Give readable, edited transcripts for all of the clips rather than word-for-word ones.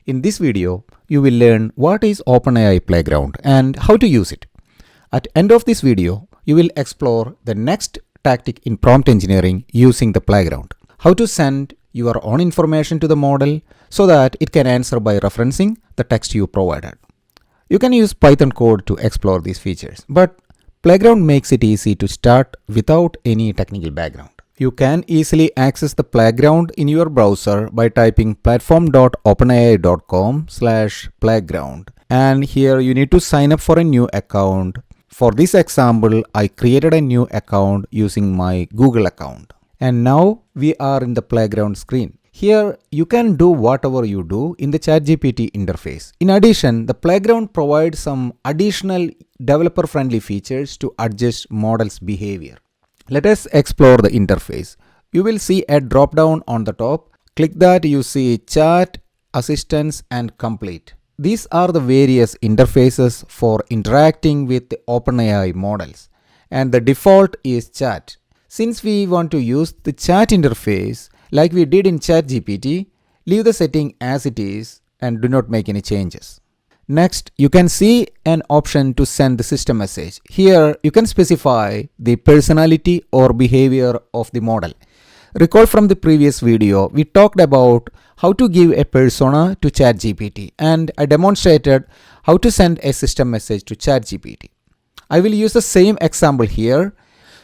In this video, you will learn what is OpenAI Playground and how to use it. At the end of this video, you will explore the next tactic in prompt engineering using the Playground. How to send your own information to the model so that it can answer by referencing the text you provided. You can use Python code to explore these features, but Playground makes it easy to start without any technical background. You can easily access the Playground in your browser by typing platform.openai.com/playground. And here you need to sign up for a new account. For this example, I created a new account using my Google account. And now we are in the Playground screen. Here you can do whatever you do in the ChatGPT interface. In addition, the Playground provides some additional developer-friendly features to adjust models' behavior. Let us explore the interface. You will see a drop-down on the top. Click that, you see Chat, Assistance and Complete. These are the various interfaces for interacting with the OpenAI models. And the default is Chat. Since we want to use the Chat interface like we did in ChatGPT, leave the setting as it is and do not make any changes. Next, you can see an option to send the system message. Here, you can specify the personality or behavior of the model. Recall from the previous video, we talked about how to give a persona to ChatGPT, and I demonstrated how to send a system message to ChatGPT. I will use the same example here.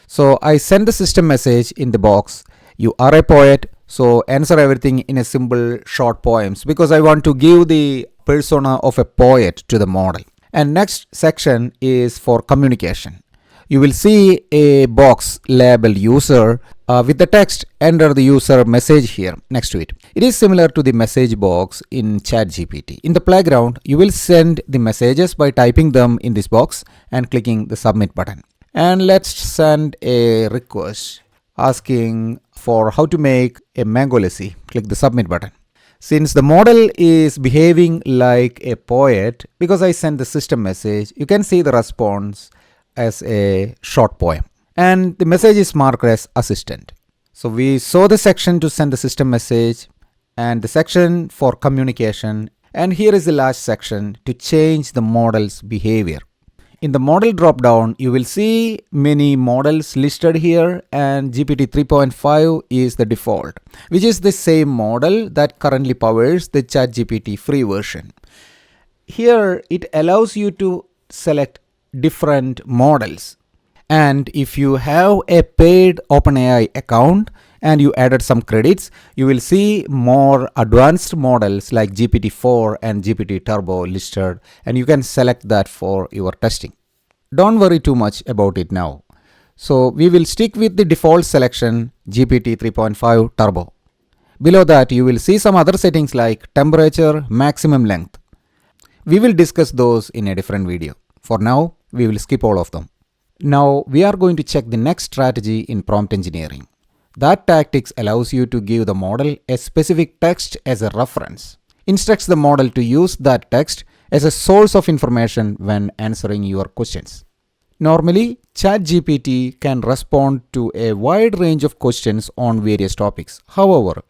So I send the system message in the box. You are a poet, so answer everything in a simple short poems, because I want to give the persona of a poet to the model. And next section is for communication. You will see a box labeled user with the text enter the user message here next to it. It is similar to the message box in ChatGPT. In the Playground, you will send the messages by typing them in this box and clicking the submit button. And let's send a request asking for how to make a mango lassi. Click the submit button. Since the model is behaving like a poet, because I sent the system message, you can see the response as a short poem. And the message is marked as assistant. So we saw the section to send the system message and the section for communication. And here is the last section to change the model's behavior. In the model dropdown, you will see many models listed here, and GPT 3.5 is the default, which is the same model that currently powers the ChatGPT free version. Here, it allows you to select different models. And if you have a paid OpenAI account and you added some credits, you will see more advanced models like GPT-4 and GPT Turbo listed, and you can select that for your testing. Don't worry too much about it now. So we will stick with the default selection GPT 3.5 Turbo. Below that, you will see some other settings like temperature, maximum length. We will discuss those in a different video. For now, we will skip all of them. Now we are going to check the next strategy in prompt engineering. That tactics allows you to give the model a specific text as a reference. Instructs the model to use that text as a source of information when answering your questions. Normally, ChatGPT can respond to a wide range of questions on various topics. However,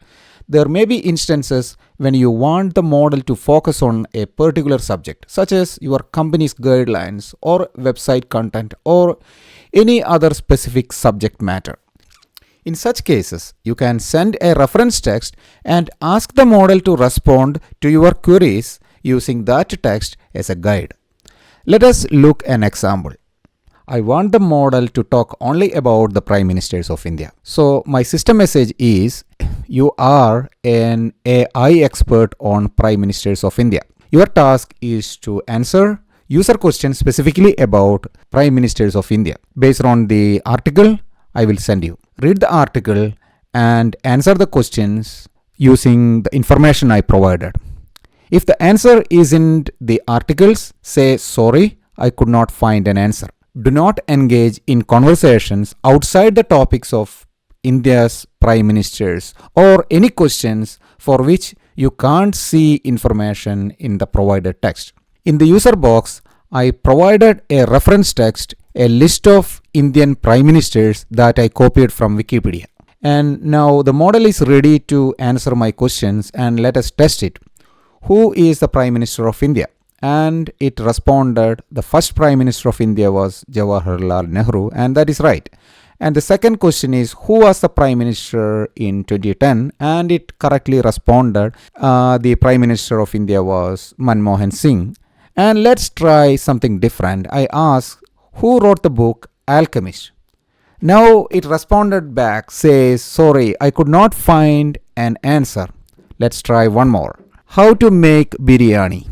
there may be instances when you want the model to focus on a particular subject, such as your company's guidelines or website content or any other specific subject matter. In such cases, you can send a reference text and ask the model to respond to your queries using that text as a guide. Let us look an example. I want the model to talk only about the Prime Ministers of India. So my system message is, you are an AI expert on Prime Ministers of India. Your task is to answer user questions specifically about Prime Ministers of India. Based on the article I will send you. Read the article and answer the questions using the information I provided. If the answer isn't the articles, say sorry, I could not find an answer. Do not engage in conversations outside the topics of India's prime ministers or any questions for which you can't see information in the provided text. In the user box, I provided a reference text, a list of Indian prime ministers that I copied from Wikipedia. And now the model is ready to answer my questions, and let us test it. who is the Prime Minister of India? And it responded, the first Prime Minister of India was Jawaharlal Nehru, and that is right. And the second question is, who was the Prime Minister in 2010? And it correctly responded, the Prime Minister of India was Manmohan Singh. And let's try something different. I asked, who wrote the book Alchemist? Now it responded back, says, sorry, I could not find an answer. Let's try one more. How to make biryani?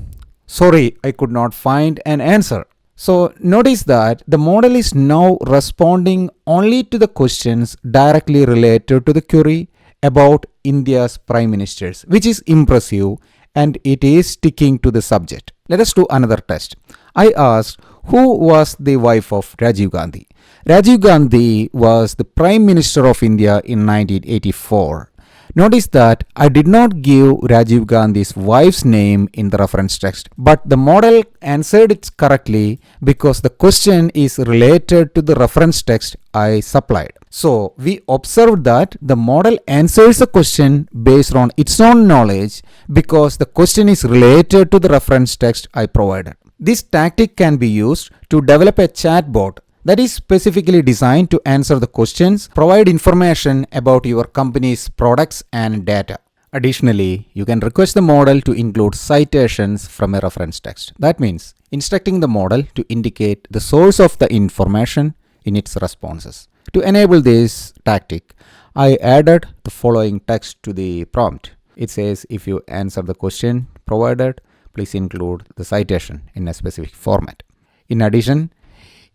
Sorry, I could not find an answer. So notice that the model is now responding only to the questions directly related to the query about India's prime ministers, which is impressive, and it is sticking to the subject. Let us do another test. I asked, who was the wife of Rajiv Gandhi? Rajiv Gandhi was the Prime Minister of India in 1984. Notice that I did not give Rajiv Gandhi's wife's name in the reference text, but the model answered it correctly because the question is related to the reference text I supplied. So we observed that the model answers the question based on its own knowledge because the question is related to the reference text I provided. This tactic can be used to develop a chatbot that is specifically designed to answer the questions, provide information about your company's products and data. Additionally, you can request the model to include citations from a reference text. That means instructing the model to indicate the source of the information in its responses. To enable this tactic, I added the following text to the prompt. It says, if you answer the question provided, please include the citation in a specific format. In addition,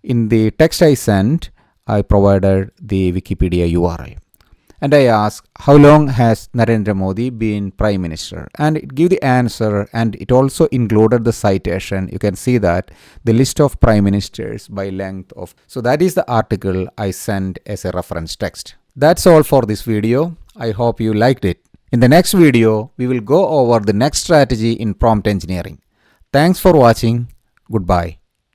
in the text I sent, I provided the Wikipedia URL. And I asked, how long has Narendra Modi been Prime Minister? And it gave the answer, and it also included the citation. You can see that the list of Prime Ministers by length of. So that is the article I sent as a reference text. That's all for this video. I hope you liked it. In the next video, we will go over the next strategy in prompt engineering. Thanks for watching. Goodbye.